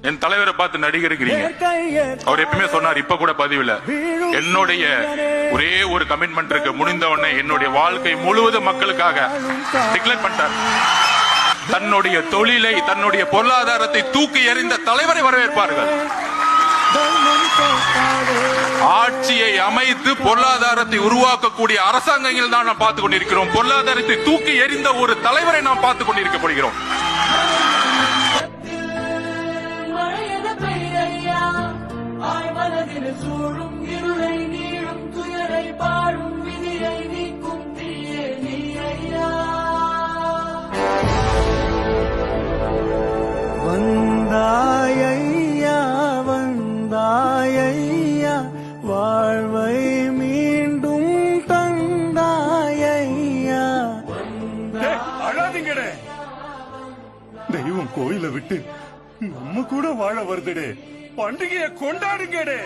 என் தலைவரை பார்த்து நடிகருக்கிறீங்க. அவர் எப்பவுமே சொன்னார், இப்ப கூட பதிவுல என்னுடைய ஒரே ஒரு கமிட்மெண்ட் இருக்கு, முடிந்த உடனே என்னுடைய வாழ்க்கை முழுவதும் மக்களுக்காக டிக்ளேர் பண்ணிட்டார். தன்னுடைய தொழிலை, தன்னுடைய பொருளாதாரத்தை தூக்கி எறிந்த தலைவரை வரவேற்பார்கள். ஆட்சியை அமைத்து பொருளாதாரத்தை உருவாக்கக்கூடிய அரசாங்கங்கள் தான் நாம் பார்த்துக் கொண்டிருக்கிறோம். பொருளாதாரத்தை தூக்கி எறிந்த ஒரு தலைவரை நாம் பார்த்துக் கொண்டிருக்கப்படுகிறோம். வந்தாயையா வந்தாயையா வாழ்வை மீண்டும் தந்தாயையா. அழாதீங்கடே, தெய்வம் கோயிலை விட்டு நம்ம கூட வாழ வருதுடே, பண்டிகையை கொண்டாடுங்கடே.